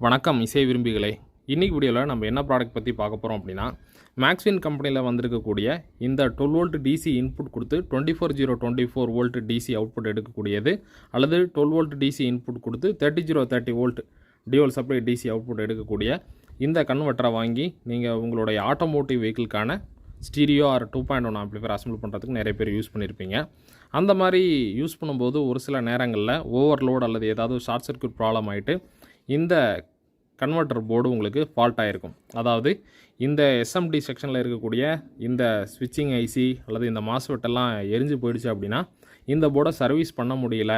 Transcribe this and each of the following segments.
வணக்கம் இசை விரும்பிகளே. இன்றைக்கி வீடியோவில் நம்ம என்ன ப்ராடக்ட் பற்றி பார்க்க போகிறோம் அப்படின்னா, மேக்ஸ்வின் கம்பெனியில் வந்திருக்கக்கூடிய இந்த 12 வோல்ட் டிசி இன்புட் கொடுத்து 24024 வோல்ட் டிசி அவுட்புட் எடுக்கக்கூடியது, அல்லது 12 வோல்ட் டிசி இன்புட் கொடுத்து 30030 volt dual supply DC output எடுக்கக்கூடிய இந்த கன்வெர்ட்டரை வாங்கி நீங்கள் உங்களுடைய ஆட்டோமோட்டிவ் வெஹிக்கிள்கான ஸ்டீரியோ ஆர் 2.1 ஆம்பிளிஃபையர் அசம்பிள் பண்ணுறதுக்கு நிறைய பேர் யூஸ் பண்ணியிருப்பீங்க. அந்த மாதிரி யூஸ் பண்ணும்போது ஒரு சில நேரங்களில் ஓவர்லோட் அல்லது ஏதாவது ஷார்ட் சர்க்யூட் ப்ராப்ளம் ஆகிட்டு இந்த கன்வெர்ட்டர் போர்டு உங்களுக்கு ஃபால்ட் ஆகிருக்கும். அதாவது இந்த எஸ்எம்டி செக்ஷனில் இருக்கக்கூடிய இந்த ஸ்விட்சிங் ஐசி அல்லது இந்த மாஸ்ஃபெட் எல்லாம் எரிஞ்சு போயிடுச்சு அப்படின்னா இந்த போர்டை சர்வீஸ் பண்ண முடியல,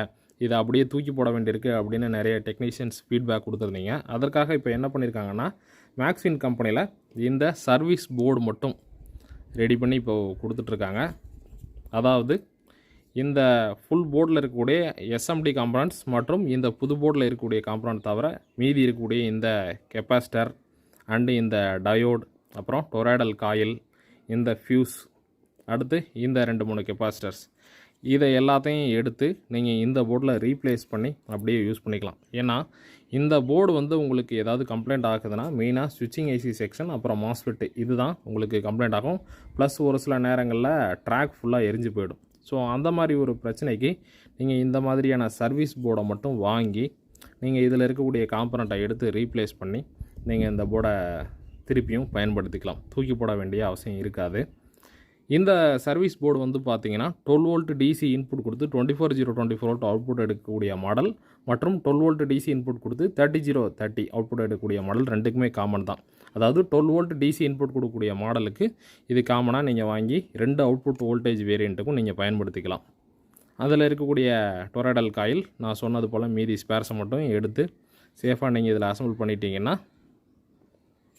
இதை அப்படியே தூக்கி போட வேண்டியிருக்கு அப்படின்னு நிறைய டெக்னீஷியன்ஸ் ஃபீட்பேக் கொடுத்துருந்தீங்க. அதற்காக இப்போ என்ன பண்ணியிருக்காங்கன்னா, மேக்ஸ்வின் கம்பெனியில் இந்த சர்வீஸ் போர்டு மட்டும் ரெடி பண்ணி இப்போது கொடுத்துட்ருக்காங்க. அதாவது இந்த ஃபுல் போர்டில் இருக்கக்கூடிய எஸ்எம்டி காம்பனன்ட்ஸ் மற்றும் இந்த புது போர்டில் இருக்கக்கூடிய காம்பனன்ட் தவிர மீதி இருக்கக்கூடிய இந்த கெப்பாசிட்டர் அண்டு இந்த டயோட், அப்புறம் டொராய்டல் காயில், இந்த ஃபியூஸ், அடுத்து இந்த 2-3 கெப்பாசிட்டர்ஸ், இதை எல்லாத்தையும் எடுத்து நீங்கள் இந்த போர்டில் ரீப்ளேஸ் பண்ணி அப்படியே யூஸ் பண்ணிக்கலாம். ஏன்னா இந்த போர்டு உங்களுக்கு ஏதாவது கம்ப்ளைண்ட் ஆகுதுன்னா மெயினாக ஸ்விட்சிங் ஐசி செக்ஷன் அப்புறம் மாஸ்ஃபெட் இதுதான் உங்களுக்கு கம்ப்ளைண்ட் ஆகும். ப்ளஸ் ஒரு சில நேரங்களில் ட்ராக் ஃபுல்லாக எரிஞ்சு போயிடும். ஸோ அந்த மாதிரி ஒரு பிரச்சனைக்கு நீங்கள் இந்த மாதிரியான சர்வீஸ் போர்டை மட்டும் வாங்கி நீங்கள் இதில் இருக்கக்கூடிய காம்பனண்ட்டை எடுத்து ரீப்ளேஸ் பண்ணி நீங்கள் இந்த போர்டை திருப்பியும் பயன்படுத்திக்கலாம். தூக்கி போட வேண்டிய அவசியம் இருக்காது. இந்த சர்வீஸ் போர்டு பார்த்தீங்கன்னா 12 வோல்ட் டிசி இன்புட் கொடுத்து 24024 வோல்ட் அவுட்புட் எடுக்கக்கூடிய மாடல் மற்றும் 12 வோல்ட் டிசி இன்புட் கொடுத்து 30030 அவுட்புட் எடுக்கக்கூடிய மாடல் ரெண்டுக்குமே காமன் தான். அதாவது 12 வோல்ட் டிசி இன்புட் கொடுக்கக்கூடிய மாடலுக்கு இது காமனாக நீங்கள் வாங்கி 2 அவுட்புட் வோல்டேஜ் வேரியண்ட்டுக்கும் நீங்கள் பயன்படுத்திக்கலாம். அதில் இருக்கக்கூடிய டொராய்டல் காயில் நான் சொன்னது போல் மீதி ஸ்பேர்ஸை மட்டும் எடுத்து சேஃபாக நீங்கள் இதில் அசம்பிள் பண்ணிட்டீங்கன்னா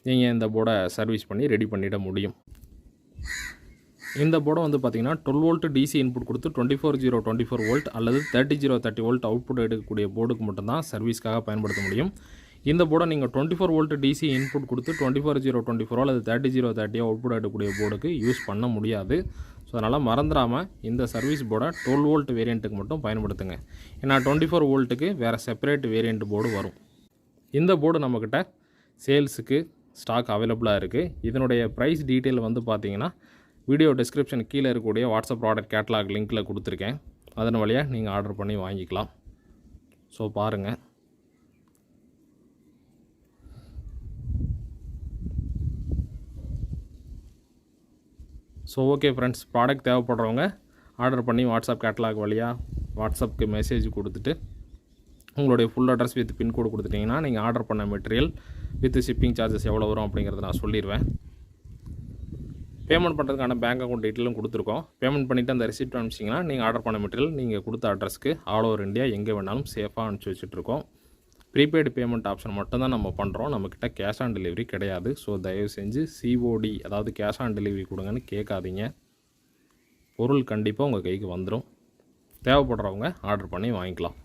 நீங்கள் இந்த போர்டை சர்வீஸ் பண்ணி ரெடி பண்ணிட முடியும். இந்த போர்டை பார்த்திங்கன்னா 12 வோல்ட் டிசி இன்புட் கொடுத்து 24024 வோல்ட் அல்லது 30030 வோல்ட் அவுட்புட் எடுக்கக்கூடிய போர்டுக்கு மட்டும்தான் சர்வீஸ்க்காக பயன்படுத்த முடியும். இந்த போர்டை நீங்கள் 24 வோல்ட் டிசி இன்புட் கொடுத்து 24024 அல்லது 30030 அவுட்புட் எடுக்கக்கூடிய போர்டுக்கு யூஸ் பண்ண முடியாது. ஸோ அதனால் மறந்துடாமல் இந்த சர்வீஸ் போர்டை 12 வோல்ட் வேரியண்ட்டுக்கு மட்டும் பயன்படுத்துங்க. ஏன்னா 24 வோல்ட்டுக்கு வேறு செப்பரேட் வேரியண்ட் போர்டு வரும். இந்த போர்டு நம்மக்கிட்ட சேல்ஸுக்கு ஸ்டாக் அவைலபிளாக இருக்குது. இதனுடைய ப்ரைஸ் டீட்டெயில் பார்த்திங்கன்னா வீடியோ டிஸ்கிரிப்ஷன் கீழே இருக்கக்கூடிய வாட்ஸ்அப் ப்ராடக்ட் கேட்டலாக் லிங்க்கில் கொடுத்துருக்கேன். அதன் வழியாக நீங்கள் ஆர்டர் பண்ணி வாங்கிக்கலாம். ஸோ பாருங்கள். ஸோ ஓகே ஃப்ரெண்ட்ஸ், ப்ராடக்ட் தேவைப்படுறவங்க ஆர்டர் பண்ணி வாட்ஸ்அப் கேட்டலாக் வழியாக வாட்ஸ்அப்புக்கு மெசேஜ் கொடுத்துட்டு உங்களுடைய ஃபுல் அட்ரஸ் வித் பின்கோடு கொடுத்துட்டிங்கன்னா நீங்கள் ஆர்டர் பண்ண மெட்டீரியல் வித் ஷிப்பிங் சார்ஜஸ் எவ்வளோ வரும் அப்படிங்கிறத நான் சொல்லிடுவேன். பேமெண்ட் பண்ணுறதுக்கான பேங்க் அக்கௌண்ட் டீட்டெயிலும் கொடுத்துருக்கோம். பேமெண்ட் பண்ணிவிட்டு அந்த ரிசிப்ட் அனுப்பிச்சிங்கன்னா நீங்கள் ஆர்டர் பண்ண மெட்டீரியல் நீங்கள் கொடுத்த அட்ரஸ்க்கு ஆல் ஓவர் இந்தியா எங்கே வேணாலும் சேஃபாக அனுப்பிச்சி வச்சுட்ருக்கோம். ப்ரீபெய்டு பேமெண்ட் ஆப்ஷன் மட்டும்தான் நம்ம பண்ணுறோம். நம்மக்கிட்ட கேஷ் ஆன் டெலிவரி கிடையாது. ஸோ தயவு செஞ்சு சிஓடி, அதாவது கேஷ் ஆன் டெலிவரி கொடுங்கன்னு கேட்காதீங்க. பொருள் கண்டிப்பாக உங்கள் கைக்கு வந்துடும். தேவைப்படுறவங்க ஆர்டர் பண்ணி வாங்கிக்கலாம்.